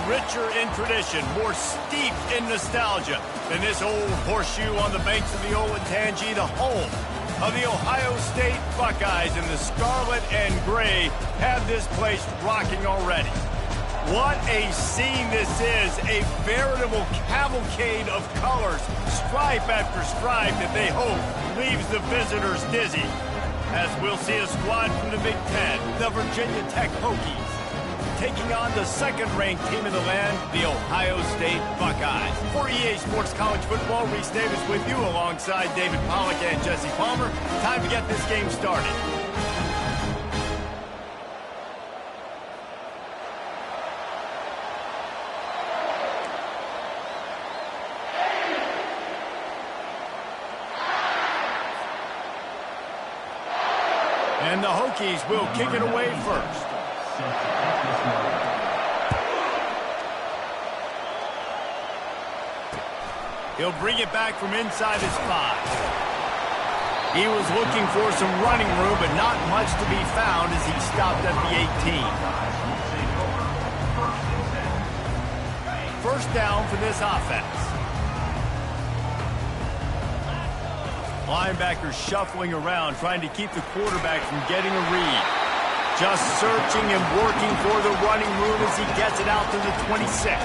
richer in tradition, more steeped in nostalgia than this old horseshoe on the banks of the Olentangy, the home of the Ohio State Buckeyes. And the scarlet and gray have this place rocking already. What a scene this is, a veritable cavalcade of colors, stripe after stripe that they hope leaves the visitors dizzy. As we'll see a squad from the Big Ten, the Virginia Tech Hokies, taking on the second-ranked team in the land, the Ohio State Buckeyes. For EA Sports College Football, Reese Davis with you alongside David Pollack and Jesse Palmer. Time to get this game started. And the Hokies will kick it away first. He'll bring it back from inside his 5. He was looking for some running room, but not much to be found as he stopped at the 18. First down for this offense. Linebackers shuffling around, trying to keep the quarterback from getting a read. Just searching and working for the running room as he gets it out to the 26.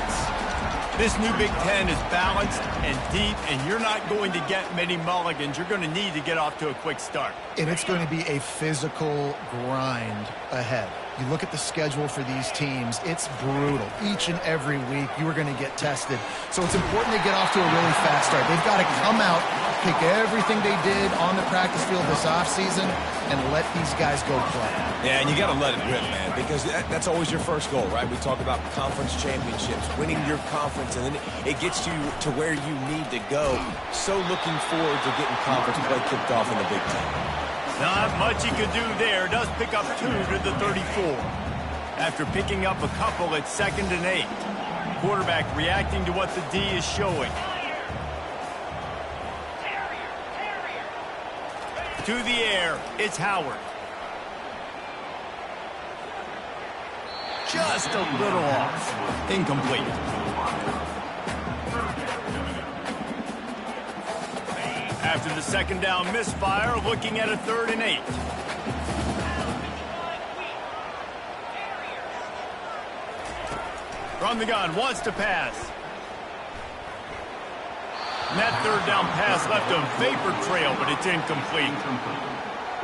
This new Big Ten is balanced and deep, and you're not going to get many mulligans. You're going to need to get off to a quick start. And it's going to be a physical grind ahead. You look at the schedule for these teams, it's brutal. Each and every week, you are going to get tested. So it's important to get off to a really fast start. They've got to come out, pick everything they did on the practice field this offseason, and let these guys go play. Yeah, and you got to let it rip, man, because that's always your first goal, right? We talk about conference championships, winning your conference, and then it gets you to where you need to go. So looking forward to getting conference play kicked off in the Big Ten. Not much he could do there. Does pick up 2 to the 34. After picking up a couple at 2nd and 8. Quarterback reacting to what the D is showing. To the air, it's Howard. Just a little off. Incomplete. After the second down misfire, looking at a 3rd and 8. From the gun, wants to pass. And that 3rd down pass left a vapor trail, but it's incomplete.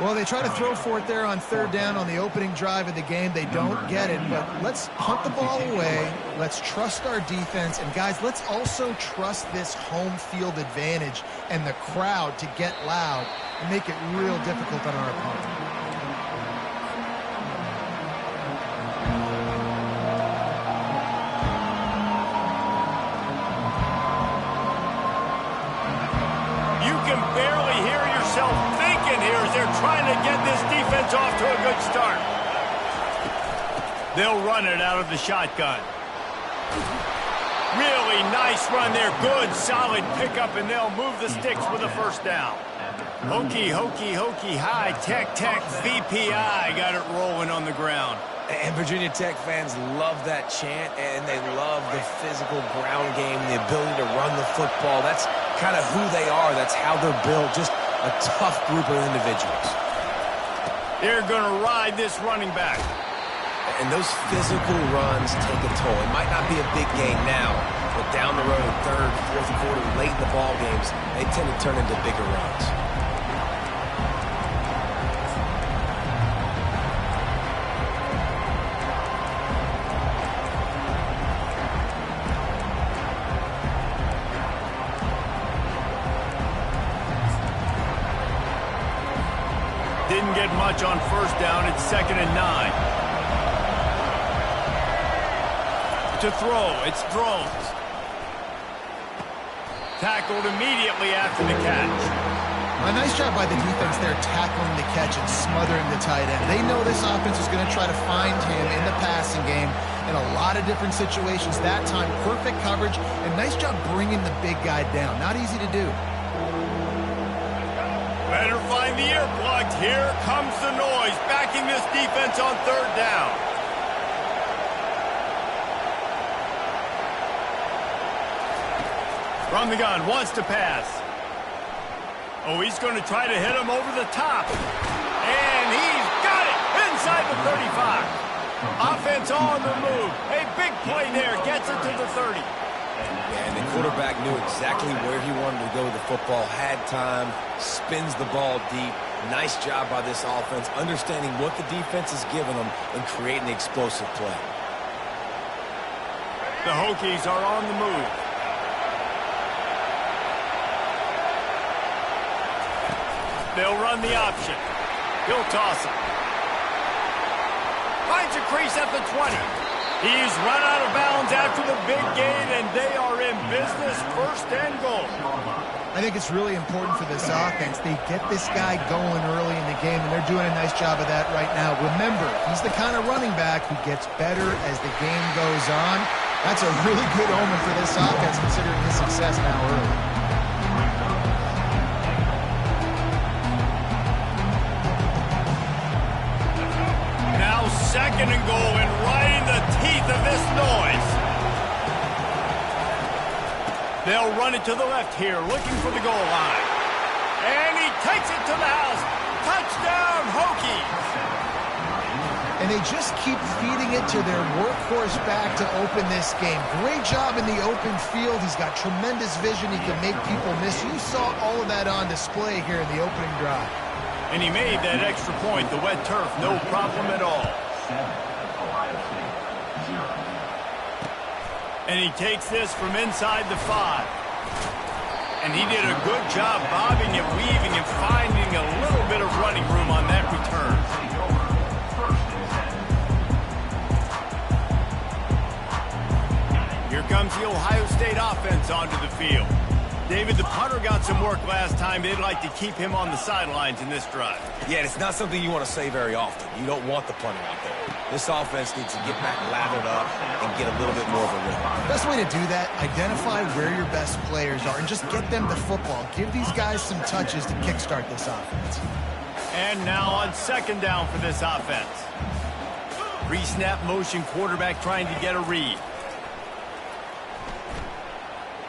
Well, they try to throw for it there on 3rd down on the opening drive of the game. They don't get it, but let's punt the ball away. Let's trust our defense. And, guys, let's also trust this home field advantage and the crowd to get loud and make it real difficult on our opponent. You can barely hear yourself thinking here as they're trying to get this defense off to a good start. They'll run it out of the shotgun. Really nice run there. Good, solid pickup, and they'll move the sticks with a first down. Hokie, high, tech, VPI got it rolling on the ground. And Virginia Tech fans love that chant, and they love the physical ground game, the ability to run the football. That's kind of who they are. That's how they're built. Just a tough group of individuals. They're going to ride this running back. And those physical runs take a toll. It might not be a big game now, but down the road, 3rd, 4th quarter, late in the ball games, they tend to turn into bigger runs. Didn't get much on 1st down. It's 2nd and 9. To throw, it's throws. Tackled immediately after the catch. A nice job by the defense there tackling the catch and smothering the tight end. They know this offense is going to try to find him in the passing game in a lot of different situations. That time, perfect coverage, and nice job bringing the big guy down. Not easy to do. Better find the ear plugged. Here comes the noise, backing this defense on 3rd down. From the gun, wants to pass. Oh, he's going to try to hit him over the top. And he's got it inside the 35. Offense on the move. A big play there. Gets it to the 30. Yeah, and the quarterback knew exactly where he wanted to go with the football, had time, spins the ball deep. Nice job by this offense, understanding what the defense is giving them and creating the explosive play. The Hokies are on the move. They'll run the option. He'll toss it. Finds a crease at the 20. He's run out of bounds after the big gain, and they are in business, first and goal. I think it's really important for this offense. They get this guy going early in the game, and they're doing a nice job of that right now. Remember, he's the kind of running back who gets better as the game goes on. That's a really good omen for this offense, considering his success now early. Now second and goal, and right in the teeth of this noise. They'll run it to the left here, looking for the goal line. And he takes it to the house. Touchdown, Hokies! And they just keep feeding it to their workhorse back to open this game. Great job in the open field. He's got tremendous vision. He can make people miss. You saw all of that on display here in the opening drive. And he made that extra point, the wet turf, no problem at all. And he takes this from inside the 5. And he did a good job bobbing and weaving and finding a little bit of running room on that return. Here comes the Ohio State offense onto the field. David, the punter got some work last time. They'd like to keep him on the sidelines in this drive. Yeah, it's not something you want to say very often. You don't want the punter out there. This offense needs to get back lathered up and get a little bit more of a rhythm. Best way to do that, identify where your best players are and just get them the football. Give these guys some touches to kickstart this offense. And now on second down for this offense. Pre-snap motion, quarterback trying to get a read.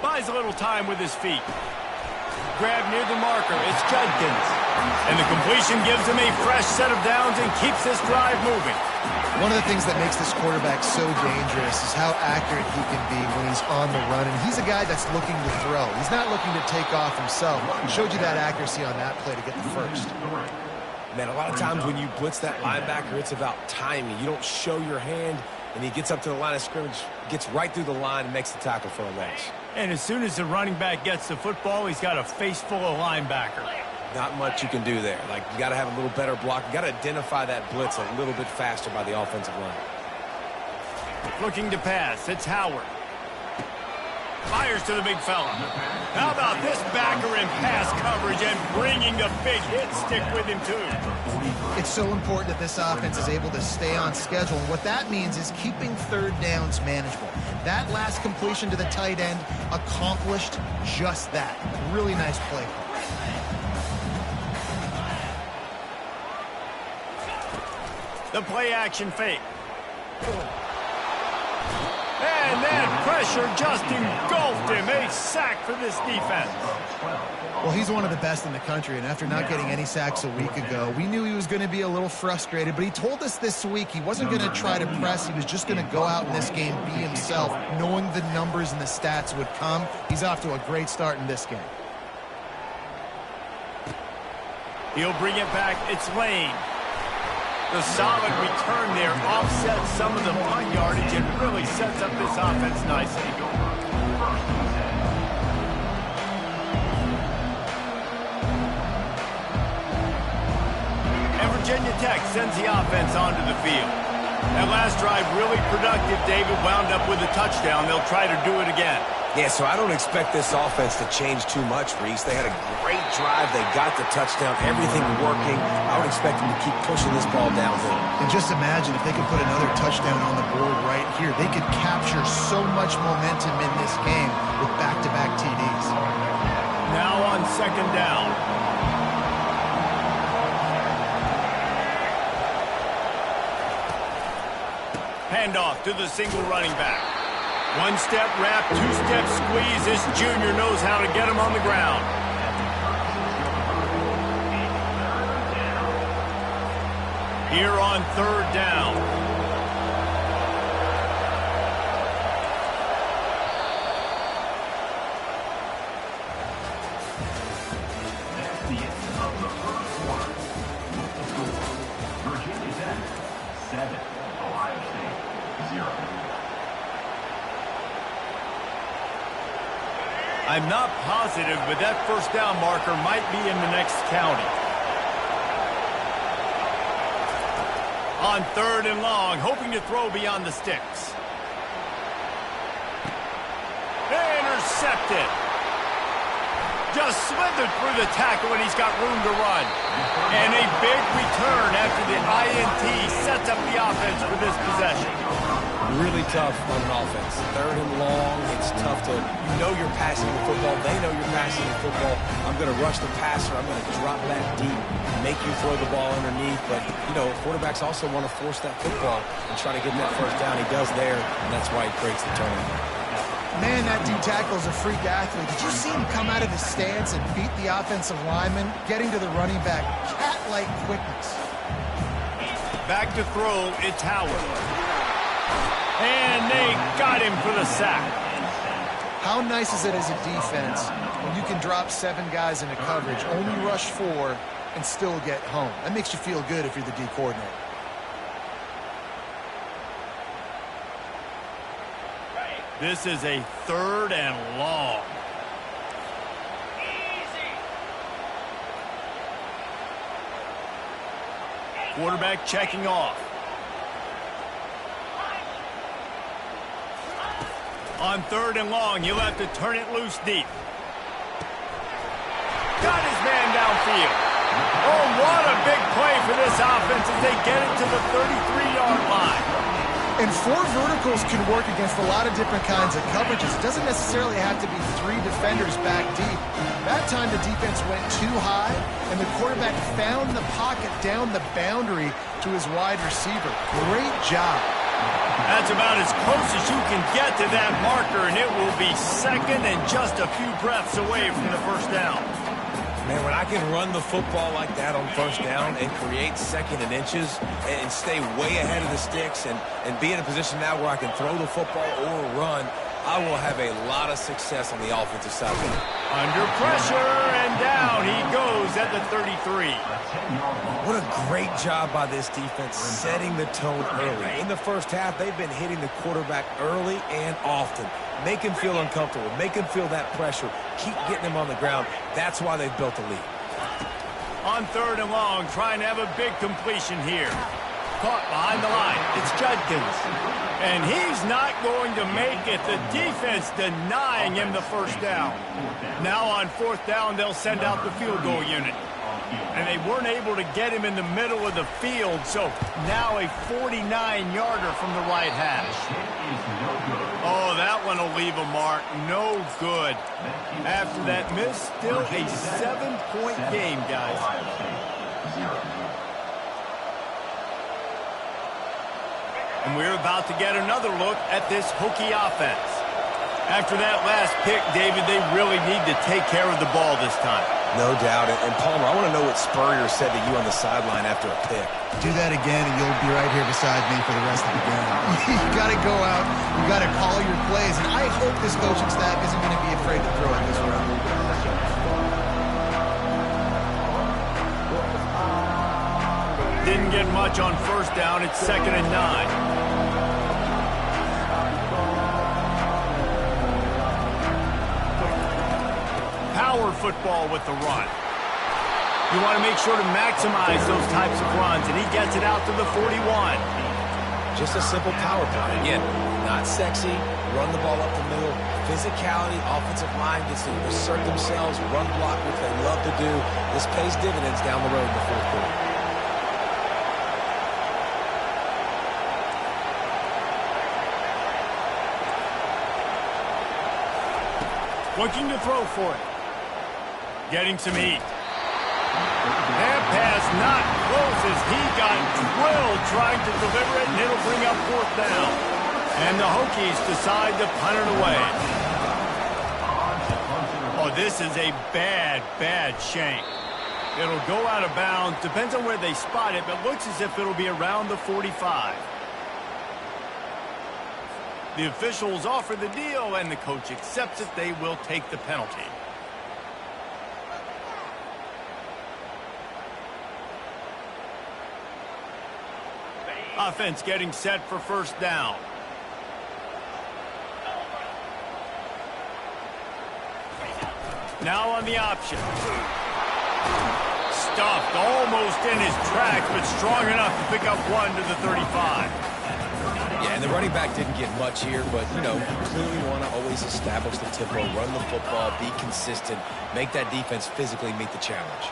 Buys a little time with his feet. Grab near the marker. It's Judkins. And the completion gives him a fresh set of downs and keeps this drive moving. One of the things that makes this quarterback so dangerous is how accurate he can be when he's on the run. And he's a guy that's looking to throw. He's not looking to take off himself. He showed you that accuracy on that play to get the first. Man, a lot of times when you blitz that linebacker, it's about timing. You don't show your hand, and he gets up to the line of scrimmage, gets right through the line, and makes the tackle for a loss. And as soon as the running back gets the football, he's got a face full of linebacker. Not much you can do there. Like, you got to have a little better block. You got to identify that blitz a little bit faster by the offensive line. Looking to pass. It's Howard. Fires to the big fella. How about this backer in pass coverage and bringing the big hit stick with him, too? It's so important that this offense is able to stay on schedule. And what that means is keeping third downs manageable. That last completion to the tight end accomplished just that. Really nice play call. The play action fake. And that pressure just engulfed him. A sack for this defense. Well, he's one of the best in the country, and after not getting any sacks a week ago, we knew he was going to be a little frustrated, but he told us this week he wasn't going to try to press. He was just going to go out in this game, be himself, knowing the numbers and the stats would come. He's off to a great start in this game. He'll bring it back. It's Lane. The solid return there offsets some of the punt yardage and really sets up this offense nicely. And Virginia Tech sends the offense onto the field. That last drive really productive. David wound up with a touchdown. They'll try to do it again. Yeah, so I don't expect this offense to change too much, Reese. They had a great drive. They got the touchdown. Everything working. I would expect them to keep pushing this ball downhill. And just imagine if they could put another touchdown on the board right here. They could capture so much momentum in this game with back-to-back TDs. Now on second down. Handoff to the single running back. One-step wrap, two-step squeeze. This junior knows how to get him on the ground. Here on third down. That's the end of the first quarter. Virginia Tech 7, Ohio State 0. I'm not positive, but that first down marker might be in the next county. On third and long, hoping to throw beyond the sticks. Intercepted. Just slithered through the tackle, and he's got room to run. And a big return after the INT sets up the offense for this possession. Really tough on an offense. Third and long, it's tough to, you know you're passing the football. They know you're passing the football. I'm going to rush the passer. I'm going to drop back deep, make you throw the ball underneath. But, you know, quarterbacks also want to force that football and try to get that first down. He does there, and that's why he creates the turnover. Man, that D tackle is a freak athlete. Did you see him come out of his stance and beat the offensive lineman, getting to the running back? Cat-like quickness. Back to throw, it's Howard. And they got him for the sack. How nice is it as a defense when you can drop 7 guys into coverage, only rush 4, and still get home? That makes you feel good if you're the D coordinator. This is a third and long. Quarterback checking off. On third and long, you'll have to turn it loose deep. Got his man downfield. Oh, what a big play for this offense as they get it to the 33-yard line. And 4 verticals can work against a lot of different kinds of coverages. It doesn't necessarily have to be 3 defenders back deep. That time the defense went too high, and the quarterback found the pocket down the boundary to his wide receiver. Great job. That's about as close as you can get to that marker, and it will be second and just a few breaths away from the first down. Man, when I can run the football like that on first down and create second and inches and stay way ahead of the sticks and be in a position now where I can throw the football or run, I will have a lot of success on the offensive side. Under pressure, and down he goes at the 33. What a great job by this defense setting the tone early. In the first half, they've been hitting the quarterback early and often. Make him feel uncomfortable. Make him feel that pressure. Keep getting him on the ground. That's why they've built a lead. On third and long, trying to have a big completion here. Caught behind the line. It's Judkins. And he's not going to make it. The defense denying him the first down. Now on fourth down, they'll send out the field goal unit. And they weren't able to get him in the middle of the field, so now a 49-yarder from the right hash. Oh, that one will leave a mark. No good. After that miss, still a 7-point game, guys. And we're about to get another look at this Hokie offense. After that last pick, David, they really need to take care of the ball this time. No doubt. And Palmer, I want to know what Spurrier said to you on the sideline after a pick. Do that again, and you'll be right here beside me for the rest of the game. You got to go out. You got to call your plays. And I hope this coaching staff isn't going to be afraid to throw it this round. Didn't get much on first down. It's 2nd and 9. Power football with the run. You want to make sure to maximize those types of runs, and he gets it out to the 41. Just a simple power play. Again, not sexy, run the ball up the middle, physicality, offensive line gets to assert themselves, run block, which they love to do. This pays dividends down the road in the fourth quarter. Looking to throw for it. Getting some heat. That pass not close as he got drilled trying to deliver it, and it'll bring up fourth down. And the Hokies decide to punt it away. Oh, this is a bad, bad shank. It'll go out of bounds. Depends on where they spot it, but looks as if it'll be around the 45. The officials offer the deal, and the coach accepts it. They will take the penalty. Offense getting set for first down. Now on the option. Stuffed almost in his tracks, but strong enough to pick up one to the 35. Yeah, and the running back didn't get much here, but, you know, you clearly want to always establish the tempo, run the football, be consistent, make that defense physically meet the challenge.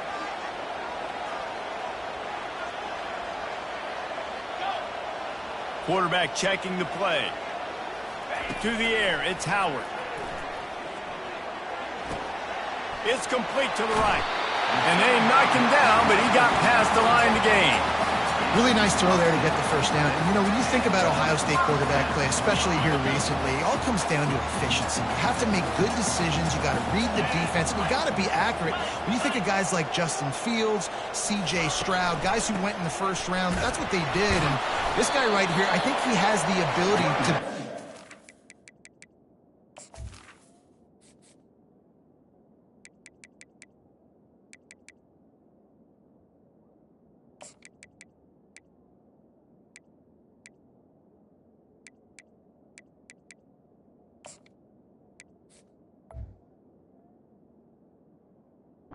Quarterback checking the play. To the air, it's Howard. It's complete to the right. And they knocked him down, but he got past the line to gain. Really nice throw there to get the first down. And, you know, when you think about Ohio State quarterback play, especially here recently, it all comes down to efficiency. You have to make good decisions. You got to read the defense, and you got to be accurate. When you think of guys like Justin Fields, C.J. Stroud, guys who went in the first round, that's what they did. And this guy right here, I think he has the ability to...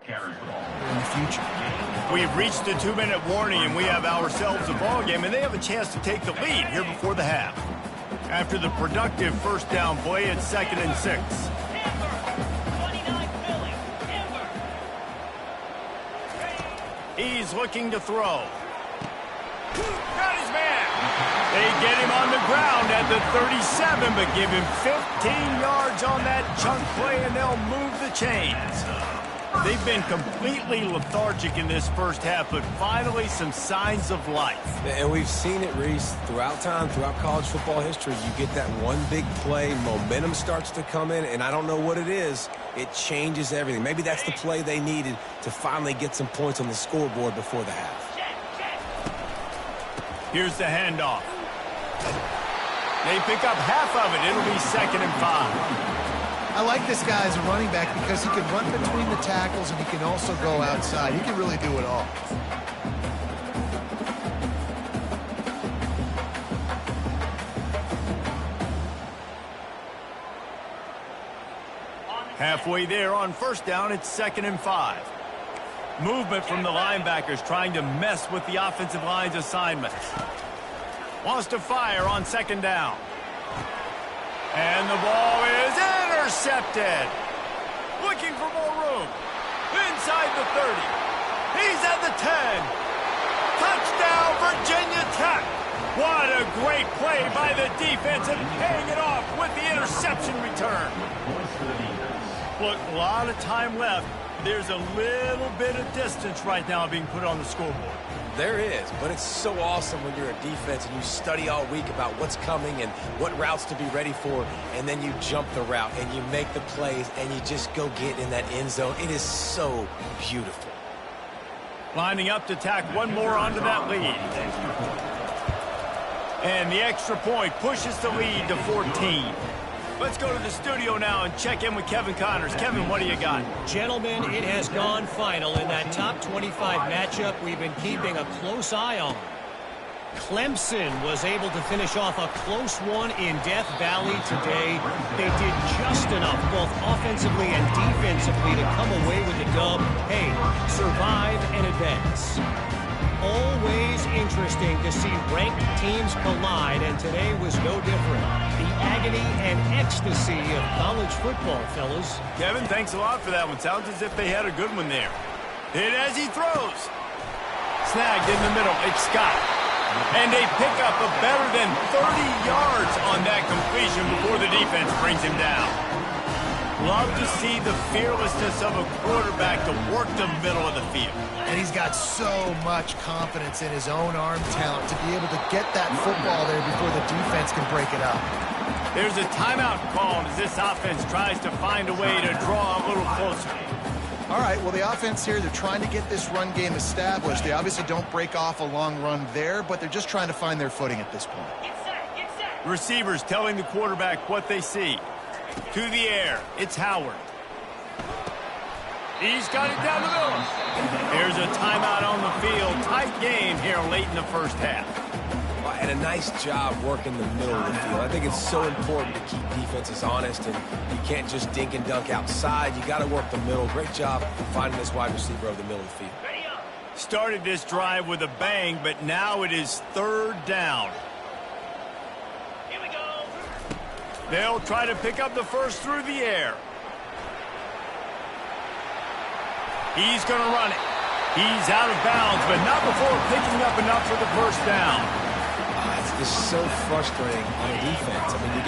in the future. We've reached the 2-minute warning, and we have ourselves a ball game, and they have a chance to take the lead here before the half. After the productive first down play, it's 2nd and 6. He's looking to throw. Got his man. They get him on the ground at the 37, but give him 15 yards on that chunk play, and they'll move the chains. They've been completely lethargic in this first half, but finally some signs of life. And we've seen it, Reese, throughout time, throughout college football history. You get that one big play, momentum starts to come in, and I don't know what it is. It changes everything. Maybe that's the play they needed to finally get some points on the scoreboard before the half. Here's the handoff. They pick up half of it. It'll be 2nd and 5. I like this guy as a running back because he can run between the tackles and he can also go outside. He can really do it all. Halfway there on first down, it's 2nd and 5. Movement from the linebackers trying to mess with the offensive line's assignments. Wants to fire on 2nd down. And the ball is intercepted. Looking for more room. Inside the 30. He's at the 10. Touchdown, Virginia Tech. What a great play by the defense and paying it off with the interception return. Look, a lot of time left. There's a little bit of distance right now being put on the scoreboard. There is, but it's so awesome when you're a defense and you study all week about what's coming and what routes to be ready for, and then you jump the route and you make the plays and you just go get in that end zone. It is so beautiful. Lining up to tack one more onto that lead. And the extra point pushes the lead to 14. Let's go to the studio now and check in with Kevin Connors. Kevin, what do you got? Gentlemen, it has gone final in that top 25 matchup we've been keeping a close eye on. Clemson was able to finish off a close one in Death Valley today. They did just enough, both offensively and defensively, to come away with the dub. Hey, survive and advance. Always interesting to see ranked teams collide, and today was no different. The agony and ecstasy of college football, fellas. Kevin, thanks a lot for that one. Sounds as if they had a good one there. Hit as he throws. Snagged in the middle. It's Scott. And they pick up a better than 30 yards on that completion before the defense brings him down. Love to see the fearlessness of a quarterback to work the middle of the field. And he's got so much confidence in his own arm talent to be able to get that football there before the defense can break it up. There's a timeout called as this offense tries to find a way to draw a little closer. All right, well, the offense here, they're trying to get this run game established. They obviously don't break off a long run there, but they're just trying to find their footing at this point. The receivers telling the quarterback what they see. To the air, it's Howard. He's got it down the middle. Here's a timeout on the field. Tight game here late in the first half. And a nice job working the middle of the field. I think it's so important to keep defenses honest, and you can't just dink and dunk outside. You got to work the middle. Great job finding this wide receiver over the middle of the field. Started this drive with a bang, but now it is third down. Here we go. They'll try to pick up the first through the air. He's going to run it. He's out of bounds, but not before picking up enough for the first down. It's so frustrating on defense. I mean, you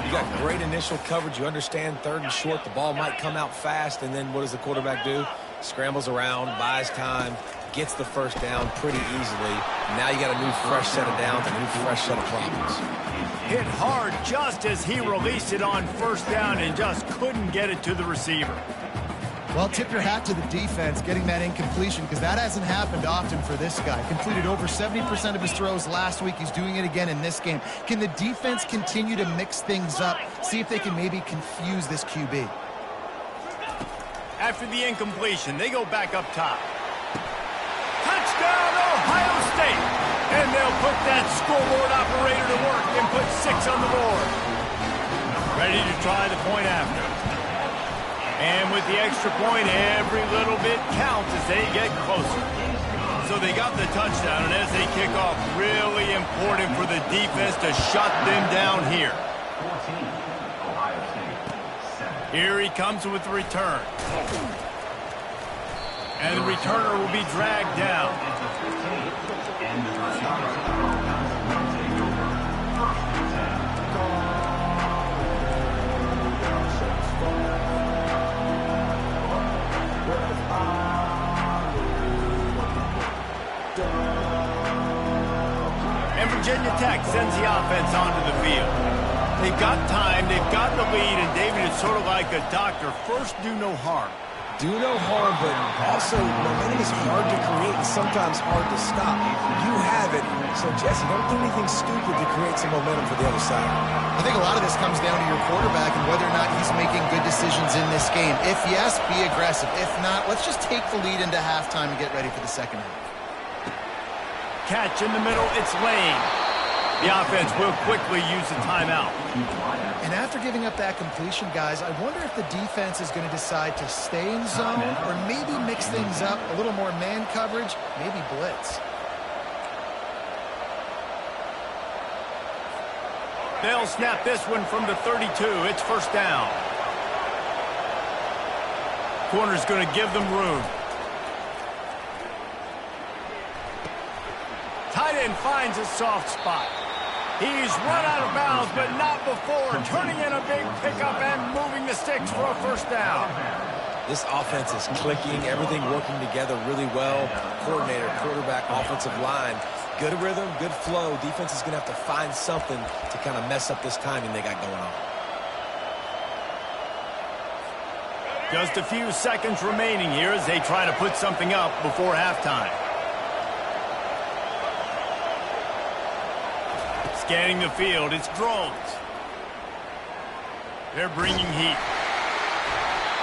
got great initial coverage. You understand third and short, the ball might come out fast, and then what does the quarterback do? Scrambles around, buys time, gets the first down pretty easily. Now you got a new fresh set of downs, a new fresh set of problems. Hit hard just as he released it on first down and just couldn't get it to the receiver. Well, tip your hat to the defense getting that incompletion, because that hasn't happened often for this guy. Completed over 70% of his throws last week. He's doing it again in this game. Can the defense continue to mix things up, see if they can maybe confuse this QB? After the incompletion, they go back up top. Touchdown, Ohio State! And they'll put that scoreboard operator to work and put 6 on the board. Ready to try the point after. And with the extra point, every little bit counts as they get closer. So they got the touchdown, and as they kick off, really important for the defense to shut them down here. 14, Ohio State, 7. Here he comes with the return. And the returner will be dragged down. And the receiver. And Virginia Tech sends the offense onto the field. They've got time, they've got the lead, and David is sort of like a doctor. First, do no harm. Do no harm, but also momentum is hard to create and sometimes hard to stop. You have it, so Jesse, don't do anything stupid to create some momentum for the other side. I think a lot of this comes down to your quarterback and whether or not he's making good decisions in this game. If yes, be aggressive. If not, let's just take the lead into halftime and get ready for the second half. Catch in the middle, it's Lane. The offense will quickly use the timeout. And after giving up that completion, guys, I wonder if the defense is going to decide to stay in zone or maybe mix things up, a little more man coverage, maybe blitz. They'll snap this one from the 32. It's first down. Corner's going to give them room. Tight end finds a soft spot. He's run out of bounds, but not before turning in a big pickup and moving the sticks for a first down. This offense is clicking, everything working together really well. Coordinator, quarterback, offensive line. Good rhythm, good flow. Defense is going to have to find something to kind of mess up this timing they got going on. Just a few seconds remaining here as they try to put something up before halftime. Scanning the field, it's drones. They're bringing heat.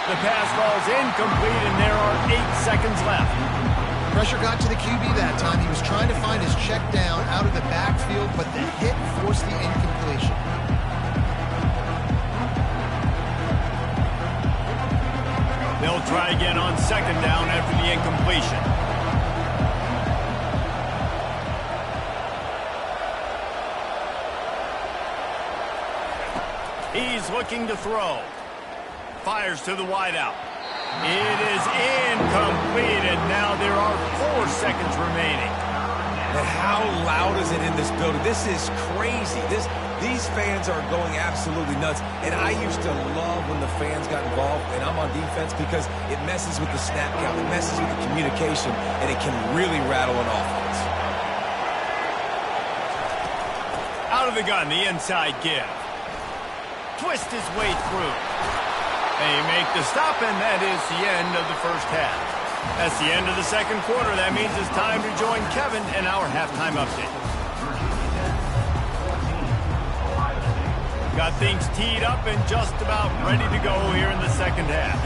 The pass falls incomplete, and there are 8 seconds left. Pressure got to the QB that time. He was trying to find his check down out of the backfield, but the hit forced the incompletion. They'll try again on second down after the incompletion. He's looking to throw. Fires to the wideout. It is incomplete, and now there are 4 seconds remaining. And how loud is it in this building? This is crazy. These fans are going absolutely nuts. And I used to love when the fans got involved, and I'm on defense, because it messes with the snap count, it messes with the communication, and it can really rattle an offense. Out of the gun, the inside give. Twist his way through. They make the stop, and that is the end of the first half. That's the end of the second quarter. That means it's time to join Kevin in our halftime update. Got things teed up and just about ready to go here in the second half.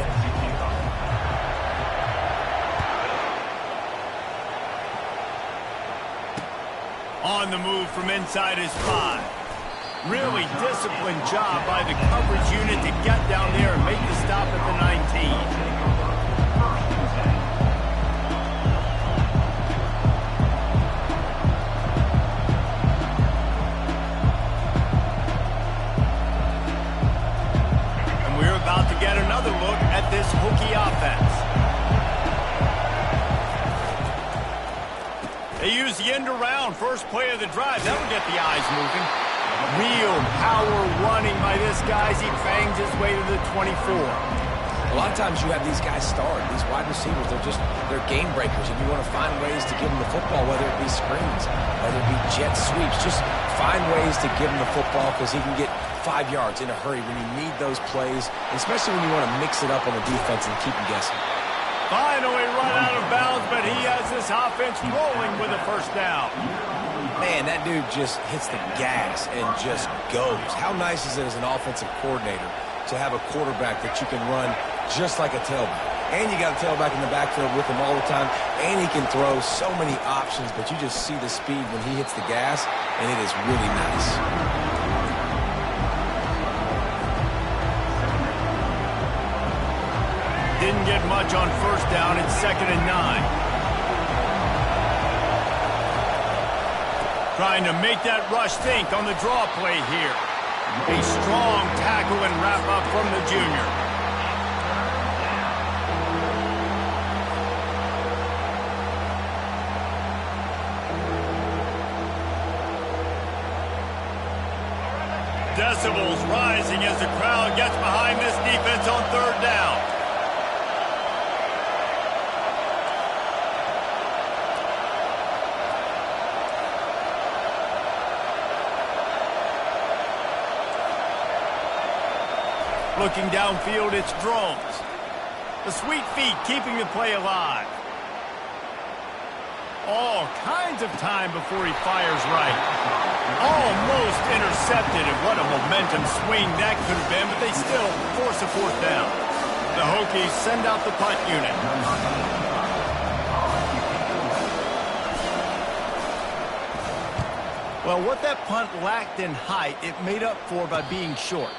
On the move from inside his 5. Really disciplined job by the coverage unit to get down there and make the stop at the 19. Get another look at this Hokie offense. They use the end around first play of the drive. That'll get the eyes moving. Real power running by this guy as he bangs his way to the 24. A lot of times you have these guys start. These wide receivers, they're game breakers, and you want to find ways to give them the football, whether it be screens, whether it be jet sweeps. Just find ways to give him the football, because he can get 5 yards in a hurry when you need those plays, especially when you want to mix it up on the defense and keep them guessing. Finally run out of bounds, but he has this offense rolling with a first down. Man, that dude just hits the gas and just goes. How nice is it as an offensive coordinator to have a quarterback that you can run just like a tailback? And you got a tailback in the backfield with him all the time, and he can throw so many options, but you just see the speed when he hits the gas, and it is really nice. Didn't get much on first down. It's 2nd and 9. Trying to make that rush think on the draw play here. A strong tackle and wrap up from the junior. Decibels rising as the crowd gets behind this defense on third down. Looking downfield, it's drones. The sweet feet keeping the play alive. All kinds of time before he fires right. Almost intercepted, and what a momentum swing that could have been, but they still force a fourth down. The Hokies send out the punt unit. Well, what that punt lacked in height, it made up for by being short.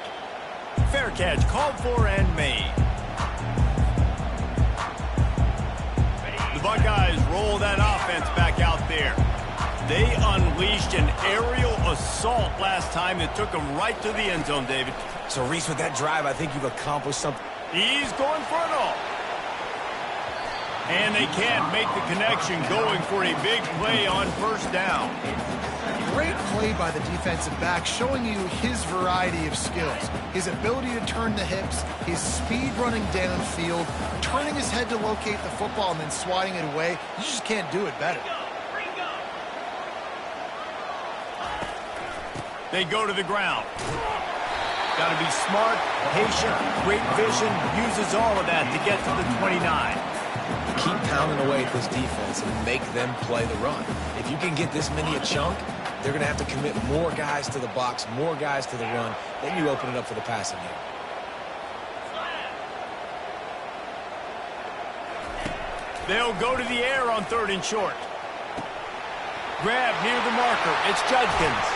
Fair catch called for and made. The Buckeyes roll that offense back out there. They unleashed an aerial assault last time that took them right to the end zone, David. So, Reese, with that drive, I think you've accomplished something. He's going for it all. And they can't make the connection, going for a big play on first down. Great play by the defensive back, showing you his variety of skills. His ability to turn the hips, his speed running downfield, turning his head to locate the football and then swatting it away. You just can't do it better. They go to the ground. Got to be smart, patient, great vision, uses all of that to get to the 29. Keep pounding away at this defense and make them play the run. If you can get this many a chunk, they're going to have to commit more guys to the box, more guys to the run. Then you open it up for the passing game. They'll go to the air on 3rd and short. Grab near the marker. It's Judkins.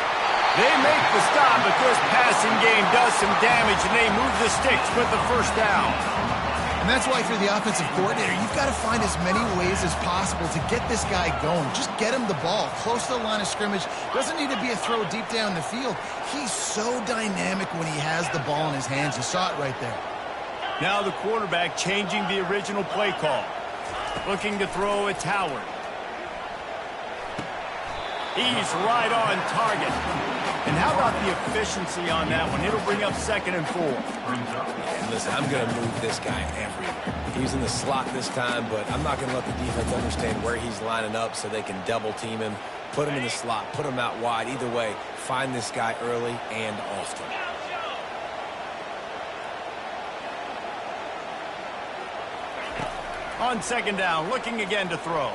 They make the stop, but this passing game does some damage, and they move the sticks with the first down. And that's why, if you're the offensive coordinator, you've got to find as many ways as possible to get this guy going. Just get him the ball close to the line of scrimmage. Doesn't need to be a throw deep down the field. He's so dynamic when he has the ball in his hands. You saw it right there. Now the quarterback changing the original play call. Looking to throw at Howard. He's right on target. And how about the efficiency on that one? It'll bring up 2nd and 4. And listen, I'm going to move this guy everywhere. He's in the slot this time, but I'm not going to let the defense understand where he's lining up so they can double team him, put him in the slot, put him out wide. Either way, find this guy early and often. On 2nd down, looking again to throw.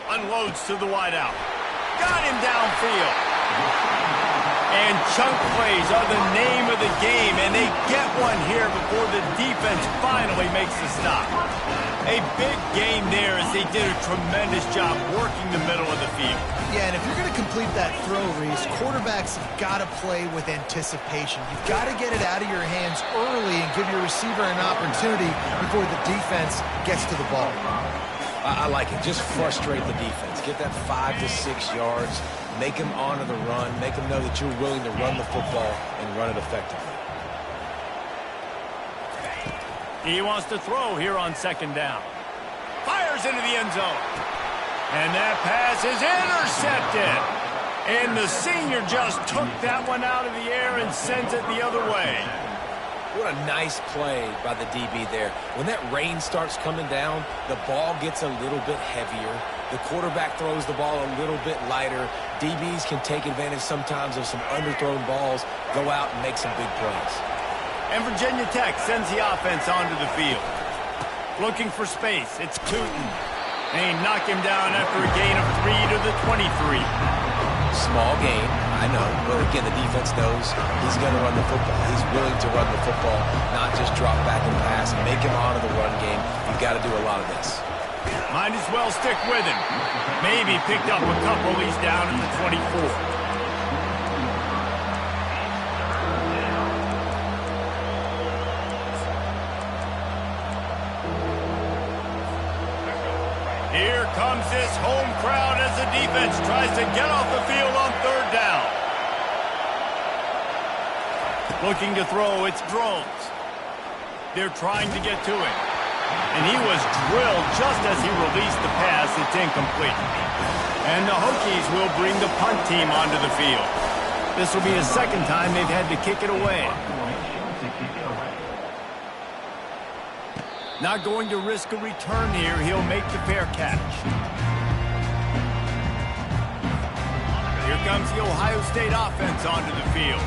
Unloads to the wideout. Got him downfield. And chunk plays are the name of the game, and they get one here before the defense finally makes the stop. A big game there as they did a tremendous job working the middle of the field. Yeah, and if you're going to complete that throw, Reese, quarterbacks have got to play with anticipation. You've got to get it out of your hands early and give your receiver an opportunity before the defense gets to the ball. I like it. Just frustrate the defense. Get that 5 to 6 yards. Make them honor the run. Make them know that you're willing to run the football and run it effectively. He wants to throw here on 2nd down. Fires into the end zone. And that pass is intercepted. And the senior just took that one out of the air and sends it the other way. What a nice play by the DB there. When that rain starts coming down, the ball gets a little bit heavier. The quarterback throws the ball a little bit lighter. DBs can take advantage sometimes of some underthrown balls, go out and make some big plays. And Virginia Tech sends the offense onto the field. Looking for space, it's Tootin. And he knocked him down after a gain of 3 to the 23. Small gain, I know, but again, the defense knows he's going to run the football. He's willing to run the football, not just drop back and pass and make him honor the run game. You've got to do a lot of this. Might as well stick with him. Maybe picked up a couple. He's down at the 24. Here comes this home crowd as the defense tries to get off the field on 3rd down. Looking to throw, it's Drones. They're trying to get to him. And he was drilled just as he released the pass. It's incomplete. And the Hokies will bring the punt team onto the field. This will be the 2nd time they've had to kick it away. Not going to risk a return here. He'll make the fair catch. Here comes the Ohio State offense onto the field.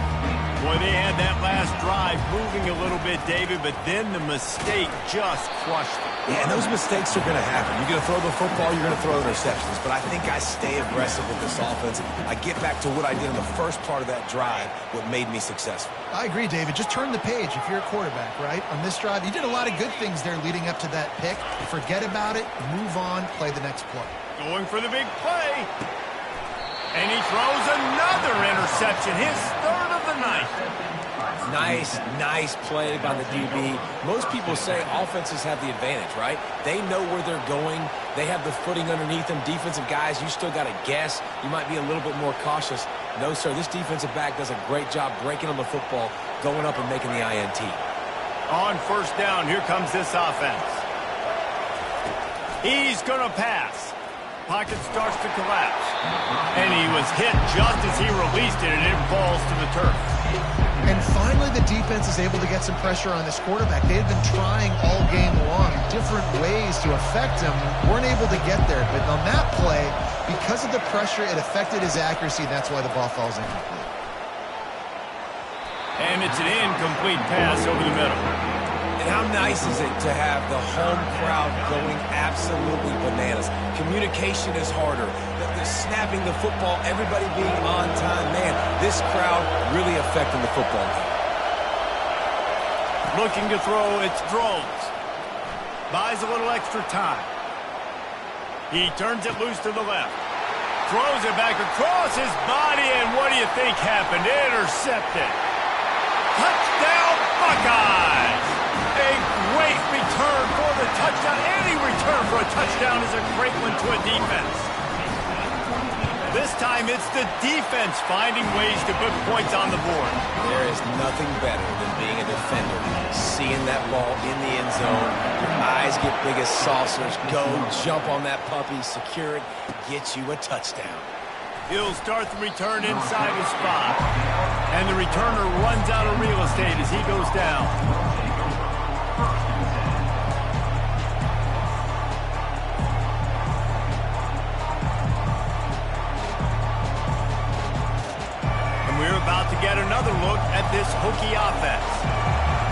Boy, they had that last drive moving a little bit, David, but then the mistake just crushed them. Yeah, and those mistakes are going to happen. You're going to throw the football, you're going to throw interceptions. But I think I stay aggressive with this offense. I get back to what I did in the first part of that drive, what made me successful. I agree, David. Just turn the page if you're a quarterback, right? On this drive, you did a lot of good things there leading up to that pick. Forget about it, move on, play the next play. Going for the big play. And he throws another interception, his 3rd of the night. Nice play by the DB. Most people say offenses have the advantage, right? They know where they're going. They have the footing underneath them. Defensive guys, you still got to guess. You might be a little bit more cautious. No, sir, this defensive back does a great job breaking on the football, going up and making the INT. On 1st down, here comes this offense. He's going to pass. Pocket starts to collapse. And he was hit just as he released it, and it falls to the turf. And finally, the defense is able to get some pressure on this quarterback. They had been trying all game long different ways to affect him. Weren't able to get there. But on that play, because of the pressure, it affected his accuracy, and that's why the ball falls incomplete. And it's an incomplete pass over the middle. And how nice is it to have the home crowd going absolutely bananas? Communication is harder. The snapping the football, everybody being on time. Man, this crowd really affecting the football game. Looking to throw, it's Drones. Buys a little extra time. He turns it loose to the left. Throws it back across his body, and what do you think happened? Intercepted. Touchdown, Buckeyes! A great return for the touchdown. Any return for a touchdown is a great one to a defense. This time it's the defense finding ways to put points on the board. There is nothing better than being a defender. Seeing that ball in the end zone, your eyes get big as saucers. Go, jump on that puppy, secure it, get you a touchdown. He'll start the return inside his spot. And the returner runs out of real estate as he goes down. And we're about to get another look at this Hokie offense.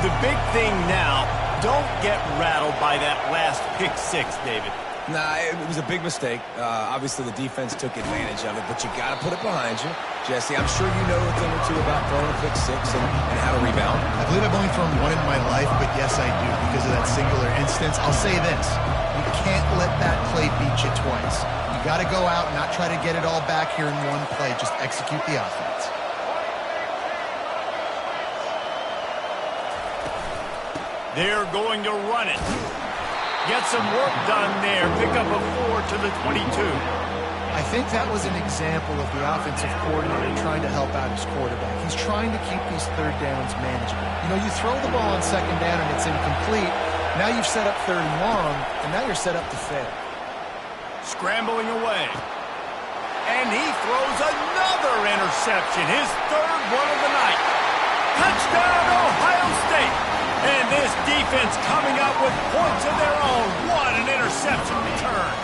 The big thing now, don't get rattled by that last pick six, David. Nah, it was a big mistake. Obviously, the defense took advantage of it, but you got to put it behind you. Jesse, I'm sure you know a thing or two about throwing a pick six and how to rebound. I believe I've only thrown one in my life, but yes, I do because of that singular instance. I'll say this. You can't let that play beat you twice. You got to go out and not try to get it all back here in one play. Just execute the offense. They're going to run it. Get some work done there. Pick up a 4 to the 22. I think that was an example of the offensive coordinator trying to help out his quarterback. He's trying to keep these third downs manageable. You know, you throw the ball on second down and it's incomplete. Now you've set up third and long, and now you're set up to fail. Scrambling away. And he throws another interception. His third one of the night. Touchdown, Ohio State. And this defense coming up with points of their own. What an interception return.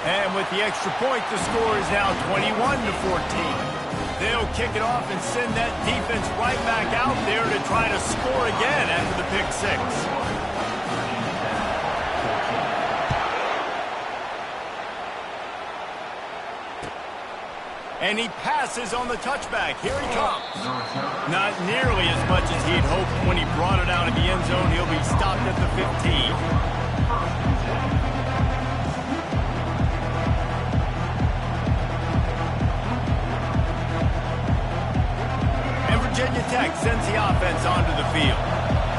And with the extra point, the score is now 21-14. They'll kick it off and send that defense right back out there to try to score again after the pick six. And he passes on the touchback. Here he comes. Not nearly as much as he'd hoped when he brought it out of the end zone. He'll be stopped at the 15. And Virginia Tech sends the offense onto the field.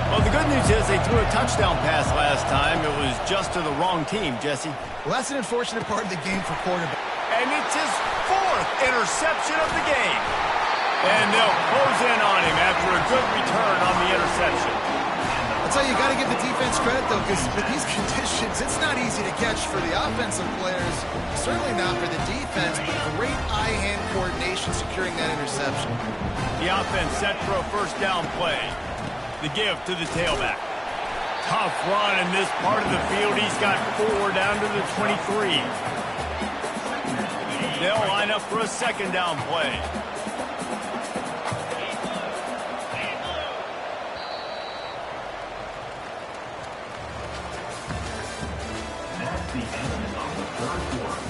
Well, the good news is they threw a touchdown pass last time. It was just to the wrong team, Jesse. Well, that's an unfortunate part of the game for quarterback. And it's his fourth interception of the game. And they'll close in on him after a good return on the interception. I'll tell you, you got to give the defense credit, though, because with these conditions, it's not easy to catch for the offensive players. Certainly not for the defense, but great eye-hand coordination securing that interception. The offense set for a first down play. The give to the tailback. Tough run in this part of the field. He's got 4 down to the 23. They'll line up for a second down play. That's the end of the third quarter.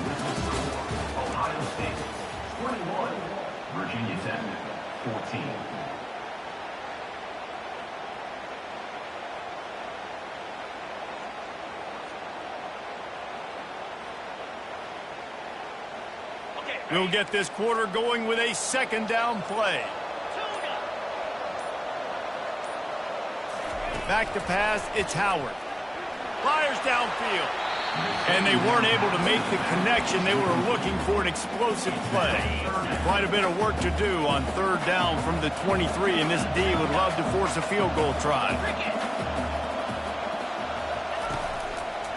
With the score, Ohio State 21, Virginia Tech 14. We'll get this quarter going with a second down play. Back to pass, it's Howard. Fires downfield. And they weren't able to make the connection. They were looking for an explosive play. Quite a bit of work to do on third down from the 23, and this D would love to force a field goal try.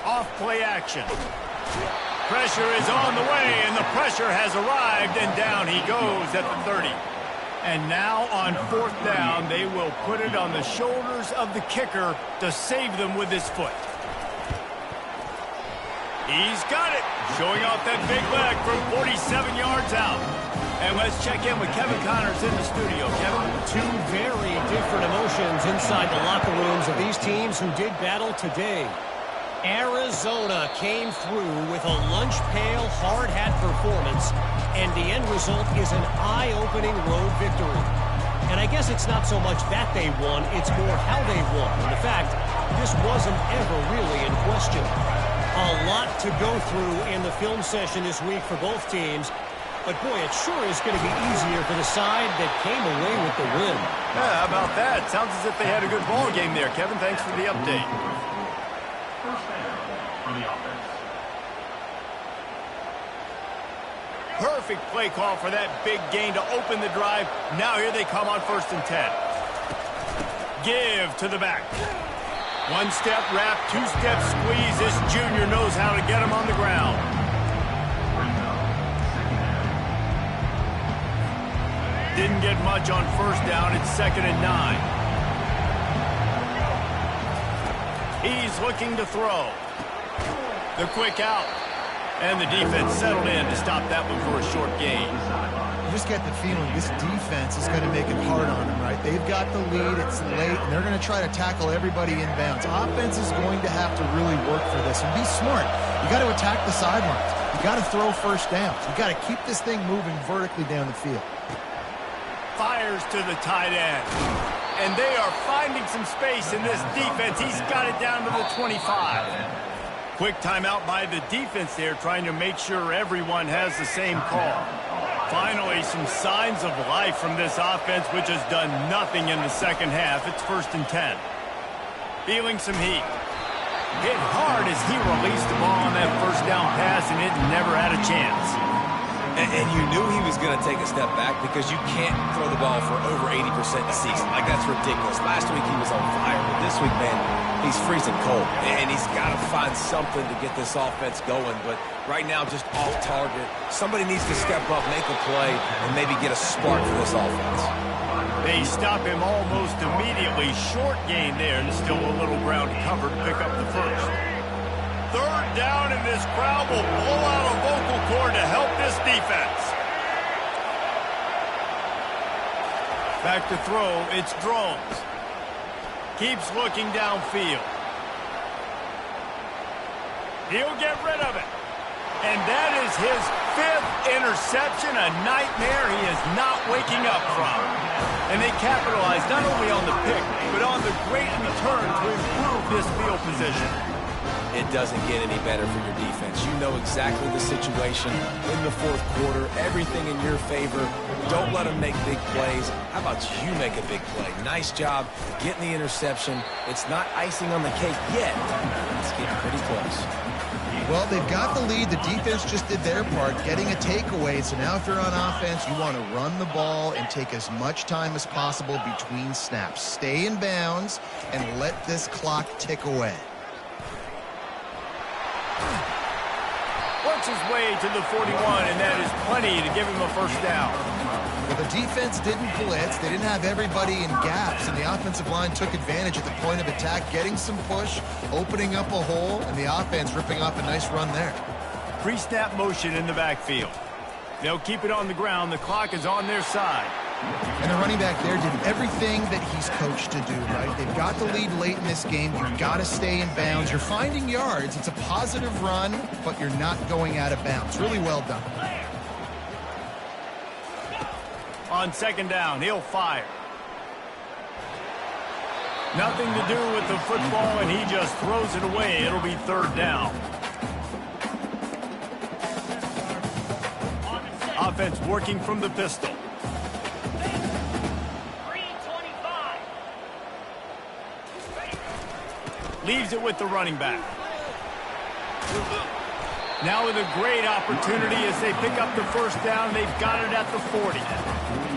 Off play action. Pressure is on the way, and the pressure has arrived, and down he goes at the 30. And now on fourth down, they will put it on the shoulders of the kicker to save them with his foot. He's got it, showing off that big leg from 47 yards out. And let's check in with Kevin Connors in the studio. Kevin? Two very different emotions inside the locker rooms of these teams who did battle today. Arizona came through with a lunch pail hard hat performance, and the end result is an eye-opening road victory. And I guess it's not so much that they won, it's more how they won. In fact, this wasn't ever really in question. A lot to go through in the film session this week for both teams, but boy, it sure is going to be easier for the side that came away with the win. Yeah, how about that? Sounds as if they had a good ball game there, Kevin. Thanks for the update. First down for the offense. Perfect play call for that big gain to open the drive. Now here they come on 1st and 10. Give to the back. One-step wrap, two-step squeeze. This junior knows how to get him on the ground. Didn't get much on first down. It's 2nd and 9. He's looking to throw. The quick out. And the defense settled in to stop that one for a short gain. You just get the feeling this defense is going to make it hard on them, right? They've got the lead, it's late, and they're going to try to tackle everybody inbounds. Offense is going to have to really work for this and be smart. You got to attack the sidelines. You got to throw first downs. You got to keep this thing moving vertically down the field. Fires to the tight end. And they are finding some space in this defense. He's got it down to the 25. Quick timeout by the defense there, trying to make sure everyone has the same call. Finally, some signs of life from this offense, which has done nothing in the second half. It's 1st and 10. Feeling some heat. Hit hard as he released the ball on that first down pass, and it never had a chance. And you knew he was going to take a step back because you can't throw the ball for over 80% a season. Like, that's ridiculous. Last week he was on fire, but this week, man, he's freezing cold. And he's got to find something to get this offense going. But right now, just off target. Somebody needs to step up, make a play, and maybe get a spark for this offense. They stop him almost immediately. Short gain there, and still a little ground covered to pick up the first. 3rd down, and this crowd will blow out a vocal cord to help this defense. Back to throw, it's Drones. Keeps looking downfield. He'll get rid of it. And that is his 5th interception, a nightmare he is not waking up from. And they capitalized not only on the pick, but on the great return to improve this field position. It doesn't get any better for your defense. You know exactly the situation in the 4th quarter. Everything in your favor. Don't let them make big plays. How about you make a big play? Nice job getting the interception. It's not icing on the cake yet. It's getting pretty close. Well, they've got the lead. The defense just did their part, getting a takeaway. So now if you're on offense, you want to run the ball and take as much time as possible between snaps. Stay in bounds and let this clock tick away. Works his way to the 41, and that is plenty to give him a first down. Well, the defense didn't blitz. They didn't have everybody in gaps, and the offensive line took advantage at the point of attack, getting some push, opening up a hole, and the offense ripping off a nice run there. Pre-snap motion in the backfield. They'll keep it on the ground. The clock is on their side. And the running back there did everything that he's coached to do, right? They've got the lead late in this game. You've got to stay in bounds. You're finding yards. It's a positive run, but you're not going out of bounds. Really well done. On 2nd down, he'll fire. Nothing to do with the football, and he just throws it away. It'll be 3rd down. Offense working from the pistol. Leaves it with the running back. Now with a great opportunity as they pick up the first down. They've got it at the 40.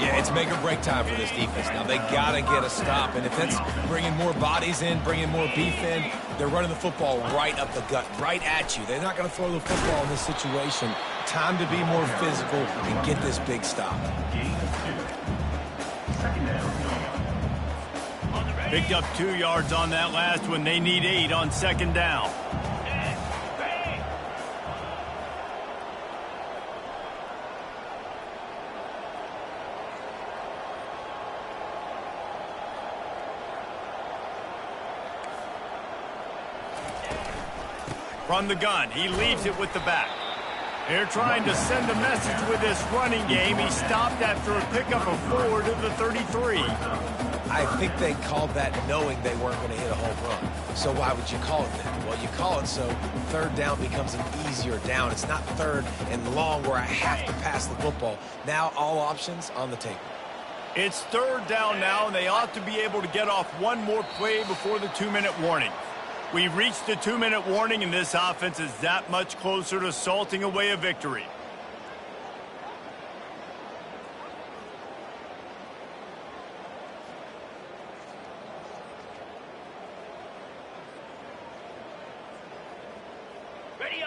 Yeah, it's make or break time for this defense. Now, they got to get a stop. And if that's bringing more bodies in, bringing more beef in, they're running the football right up the gut, right at you. They're not going to throw the football in this situation. Time to be more physical and get this big stop. Picked up 2 yards on that last one. They need 8 on 2nd down. From the gun, he leaves it with the back. They're trying to send a message with this running game. He stopped after a pickup of 4 to the 33. I think they called that knowing they weren't going to hit a home run. So why would you call it that? Well, you call it so 3rd down becomes an easier down. It's not 3rd and long where I have to pass the football. Now all options on the table. It's 3rd down now, and they ought to be able to get off one more play before the 2-minute warning. We've reached the 2-minute warning, and this offense is that much closer to salting away a victory.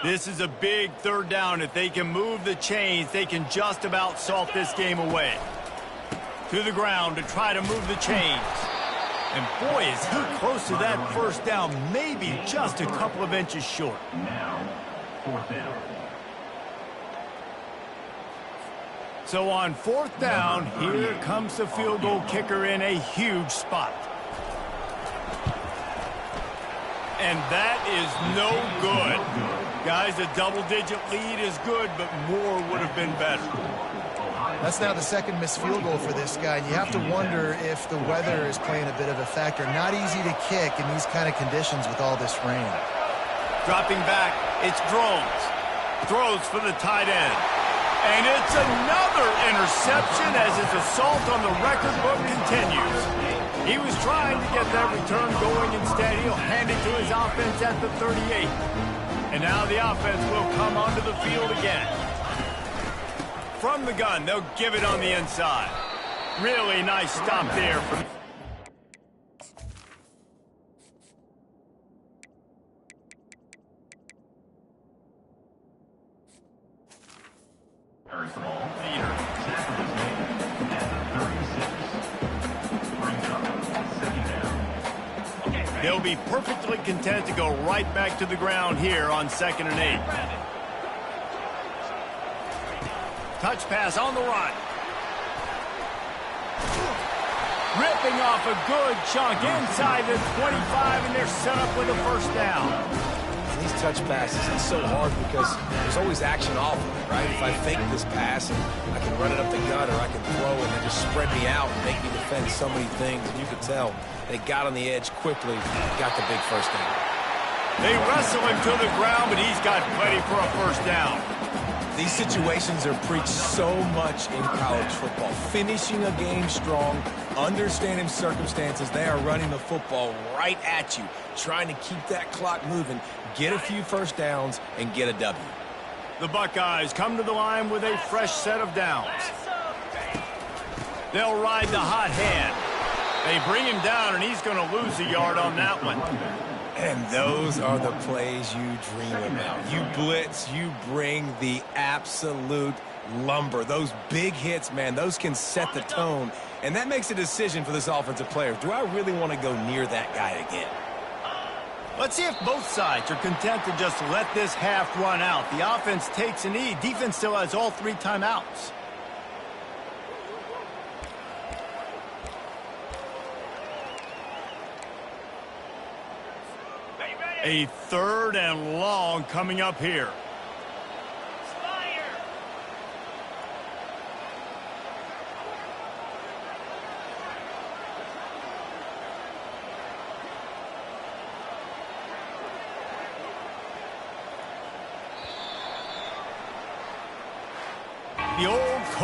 This is a big 3rd down. If they can move the chains, they can just about salt this game away. to the ground to try to move the chains. And boy, is he close to that first down, maybe just a couple of inches short. Now, fourth down. So on fourth down, here comes the field goal kicker in a huge spot. And that is no good. Guys, a double-digit lead is good, but more would have been better. That's now the second missed field goal for this guy. You have to wonder if the weather is playing a bit of a factor. Not easy to kick in these kind of conditions with all this rain. Dropping back, it's Drones. Throws for the tight end. And it's another interception as his assault on the record book continues. He was trying to get that return going. Instead, he'll hand it to his offense at the 38. And now the offense will come onto the field again. From the gun, they'll give it on the inside. Really nice stop there from... Carries the ball. Tackle is made at the 36. Brings up second down. They'll be perfectly content to go right back to the ground here on 2nd and 8. Touch pass on the run. Ripping off a good chunk inside the 25, and they're set up with a first down. These touch passes, it's so hard because there's always action off of it, right? If I fake this pass, I can run it up the gut, or I can throw it and just spread me out and make me defend so many things. And you could tell they got on the edge quickly, got the big first down. They wrestle him to the ground, but he's got plenty for a first down. These situations are preached so much in college football. Finishing a game strong, understanding circumstances. They are running the football right at you, trying to keep that clock moving, get a few first downs, and get a W. The Buckeyes come to the line with a fresh set of downs. They'll ride the hot hand. They bring him down, and he's going to lose a yard on that one. And those are the plays you dream about. You blitz, you bring the absolute lumber. Those big hits, man, those can set the tone. And that makes a decision for this offensive player. Do I really want to go near that guy again? Let's see if both sides are content to just let this half run out. The offense takes a knee. Defense still has all 3 timeouts. A 3rd and long coming up here. The old